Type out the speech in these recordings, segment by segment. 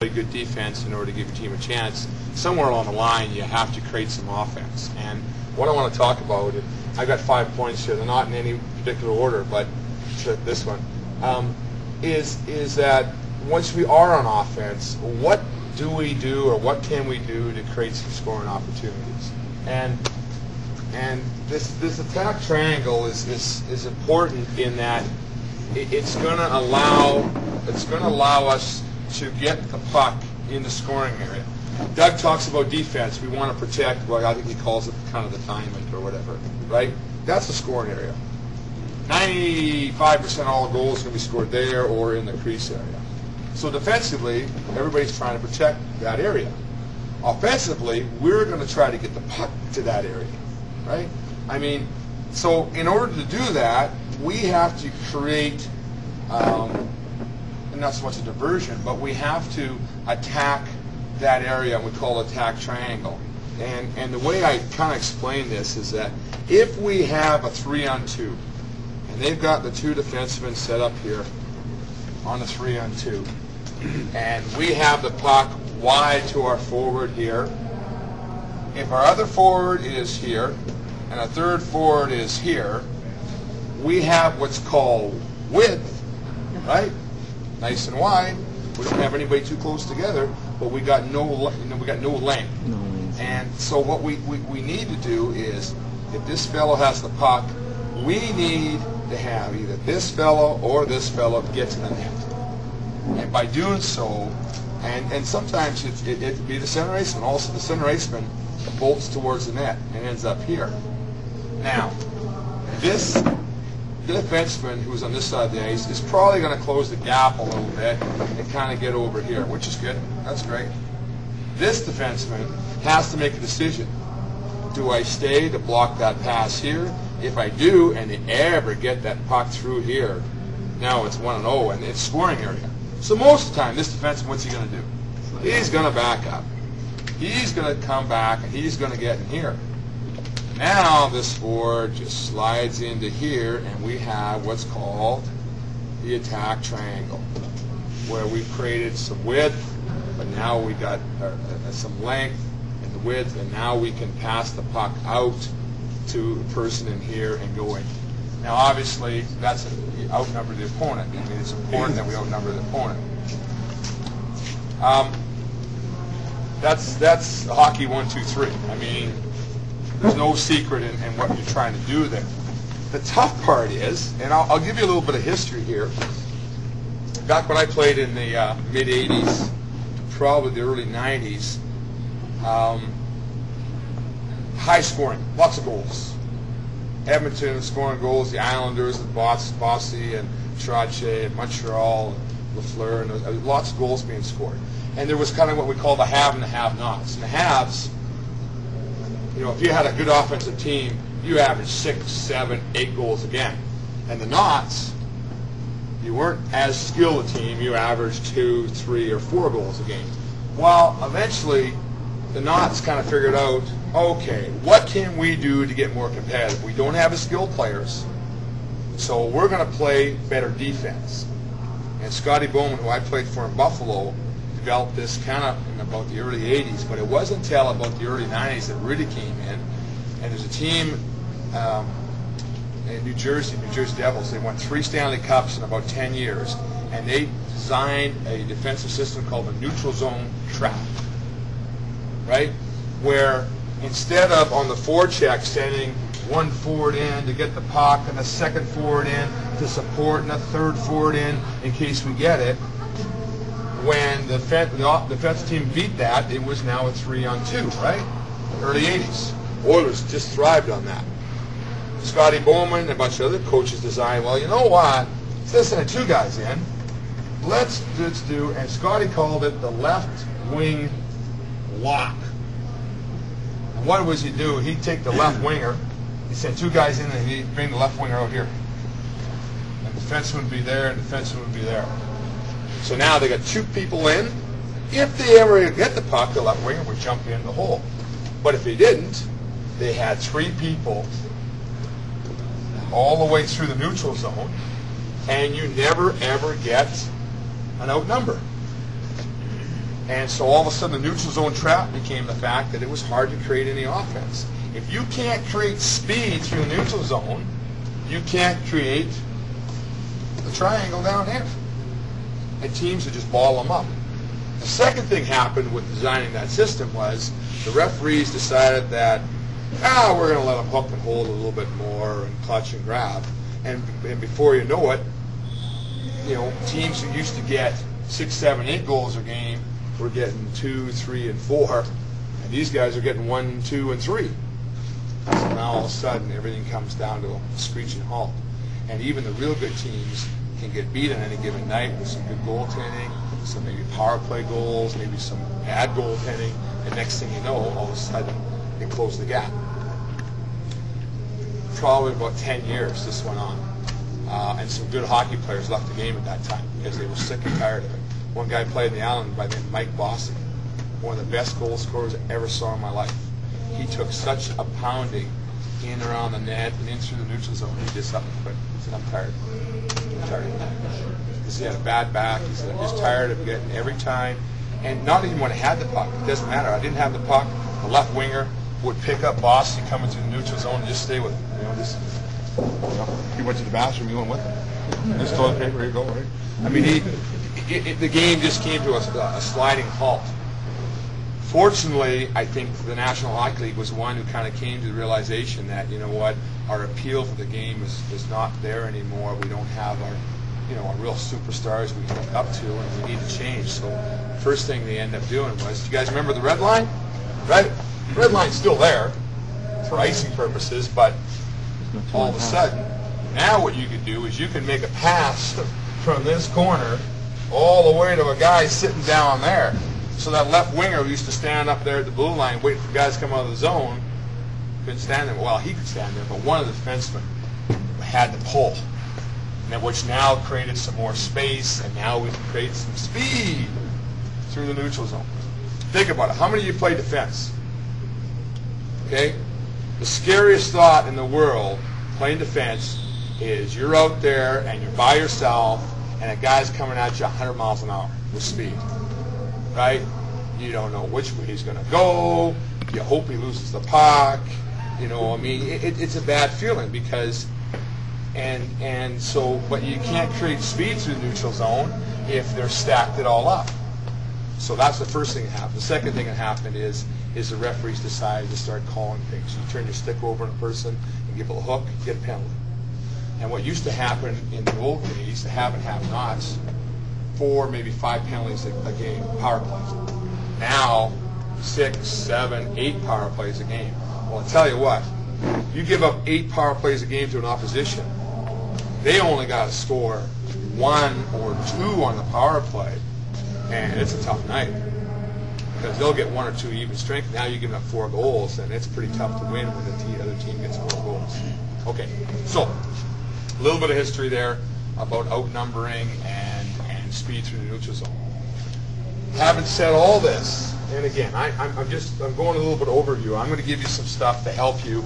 good defense in order to give your team a chance. Somewhere along the line, you have to create some offense. And what I want to talk about, and I got 5 points here. They're not in any particular order, but this one is that once we are on offense, what do we do, or what can we do to create some scoring opportunities? And this attack triangle is important in that it's going to allow us to get the puck in the scoring area. Doug talks about defense. We want to protect, well, I think he calls it kind of the diamond or whatever, right? That's the scoring area. 95% of all the goals are going to be scored there or in the crease area. So defensively, everybody's trying to protect that area. Offensively, we're going to try to get the puck to that area, right? I mean, so in order to do that, we have to create not so much a diversion, but we have to attack that area, and we call it attack triangle. And the way I kind of explain this is that if we have a 3-on-2, and they've got the two defensemen set up here on the 3-on-2, and we have the puck wide to our forward here. If our other forward is here, and our third forward is here, we have what's called width, right? Nice and wide. We don't have anybody too close together, but we got no length. And so what we need to do is, if this fellow has the puck, we need to have either this fellow or this fellow get to the net. And by doing so, and sometimes it could be the center iceman. Also, the center iceman bolts towards the net and ends up here. Now, this defenseman who's on this side of the ice is probably going to close the gap a little bit and kind of get over here, which is good. That's great. This defenseman has to make a decision. Do I stay to block that pass here? If I do, and they ever get that puck through here, now it's 1-0 and it's scoring area. So most of the time, this defenseman, what's he going to do? He's going to back up. He's going to come back and he's going to get in here. Now this forward just slides into here, and we have what's called the attack triangle, where we've created some width, but now we got some length and the width, and now we can pass the puck out to the person in here and go in. Now obviously that's outnumber the opponent. I mean, it's important that we outnumber the opponent. That's hockey 1, 2, 3. I mean, there's no secret in what you're trying to do there. The tough part is, and I'll give you a little bit of history here. Back when I played in the mid-'80s, probably the early '90s, high scoring, lots of goals. Edmonton scoring goals, the Islanders, the Bossy and Trottier, and Montreal, and Lafleur, and lots of goals being scored. And there was kind of what we call the have and the have-nots. And the haves, you know, if you had a good offensive team, you averaged 6, 7, 8 goals a game. And the nots, you weren't as skilled a team, you averaged 2, 3, or 4 goals a game. Well, eventually, the nots kind of figured out, okay, what can we do to get more competitive? We don't have as skilled players, so we're going to play better defense. And Scotty Bowman, who I played for in Buffalo, developed this kind of in about the early 80s, but it wasn't until about the early 90s that really came in. And there's a team in New Jersey Devils. They won 3 Stanley Cups in about 10 years, and they designed a defensive system called the neutral zone trap, right? Where instead of on the forecheck sending one forward in to get the puck and a second forward in to support and a third forward in case we get it, when the defensive team beat that, it was now a 3-on-2, right? Early 80s. Oilers just thrived on that. Scotty Bowman and a bunch of other coaches designed, well, you know what? Instead of sending 2 guys in, let's do, and Scotty called it the left wing lock. And what was he do? He'd take the left winger, he'd send 2 guys in, and he'd bring the left winger out here. And the defenseman would be there, and the defenseman would be there. So now they got 2 people in. If they ever get the puck, the left winger would jump in the hole. But if they didn't, they had 3 people all the way through the neutral zone, and you never ever get an outnumber. And so all of a sudden the neutral zone trap became the fact that it was hard to create any offense. If you can't create speed through the neutral zone, you can't create the triangle down here. And teams would just ball them up. The second thing happened with designing that system was the referees decided that, we're going to let them hook and hold a little bit more and clutch and grab. And before you know it, teams who used to get 6, 7, 8 goals a game were getting 2, 3, and 4. And these guys are getting 1, 2, and 3. So now all of a sudden everything comes down to a screeching halt. And even the real good teams can get beat on any given night with some good goaltending, some maybe power play goals, maybe some bad goaltending, and next thing you know, all of a sudden, they close the gap. Probably about 10 years this went on. And some good hockey players left the game at that time because they were sick and tired of it. One guy played in the Island by the name of Mike Moller, one of the best goal scorers I ever saw in my life. He took such a pounding in around the net and in through the neutral zone, he just up and quit. He said, I'm tired. I'm tired. Because he had a bad back. He said, I'm just tired of getting every time. And not even when I had the puck. It doesn't matter. I didn't have the puck. The left winger would pick up Bossy coming to the neutral zone and just stay with him. He went to the bathroom, he went with him. Just toilet paper, here you go, right? I mean, the game just came to a sliding halt. Fortunately, I think the National Hockey League was one who kind of came to the realization that, our appeal for the game is not there anymore. We don't have our real superstars we can look up to, and we need to change. So the first thing they ended up doing was, you guys remember the red line? Right? The red line's still there for icing purposes, but all of a sudden, now what you can do is you can make a pass from this corner all the way to a guy sitting down there. So that left winger who used to stand up there at the blue line waiting for guys to come out of the zone couldn't stand there. Well, he could stand there, but one of the defensemen had to pull, which now created some more space, and now we can create some speed through the neutral zone. Think about it. How many of you play defense? Okay? The scariest thought in the world playing defense is you're out there and you're by yourself and a guy's coming at you 100 miles an hour with speed. Right? You don't know which way he's going to go. You hope he loses the puck. It's a bad feeling because, but you can't create speed through the neutral zone if they're stacked it all up. So that's the first thing that happened. The second thing that happened is the referees decided to start calling things. You turn your stick over on a person and give a hook, you get a penalty. And what used to happen in the old days, the have and have-nots, 4, maybe 5 penalties a game, power plays. Now, 6, 7, 8 power plays a game. Well, I'll tell you what, you give up 8 power plays a game to an opposition, they only got to score 1 or 2 on the power play, and it's a tough night because they'll get 1 or 2 even strength. Now you give them 4 goals, and it's pretty tough to win when the other team gets 4 goals. Okay, so a little bit of history there about outnumbering and speed through the neutral zone. Having said all this, and again, I'm going a little bit overview. I'm going to give you some stuff to help you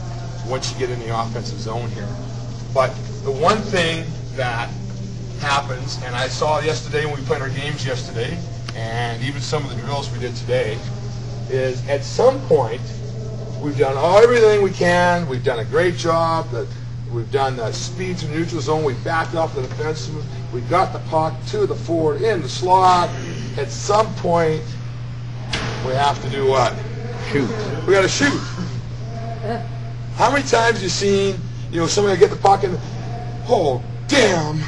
once you get in the offensive zone here. But the one thing that happens, and I saw yesterday when we played our games yesterday, and even some of the drills we did today, is at some point we've done everything we can. We've done a great job. We've done the speed to the neutral zone. We've backed off the defenseman. We've got the puck to the forward in the slot. At some point, we have to do what? Shoot. We got to shoot. How many times have you seen, somebody get the puck and, oh, damn,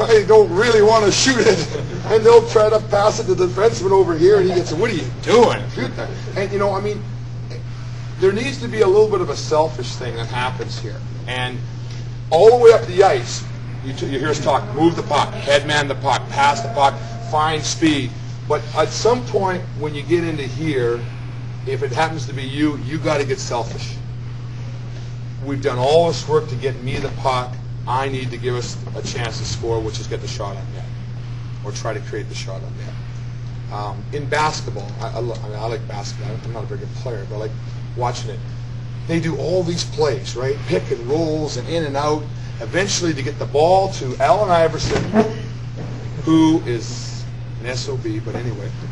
I don't really want to shoot it. And they'll try to pass it to the defenseman over here, and he gets, what are you doing? Shoot that. And, there needs to be a little bit of a selfish thing that happens here. And all the way up the ice, you hear us talk, move the puck, headman the puck, pass the puck, find speed. But at some point when you get into here, if it happens to be you got to get selfish. We've done all this work to get me the puck. I need to give us a chance to score, which is get the shot on net, or try to create the shot on net. In basketball, I like basketball. I'm not a very good player, but I like watching it. They do all these plays, right? Pick and rolls and in and out, eventually to get the ball to Allen Iverson, who is an SOB, but anyway,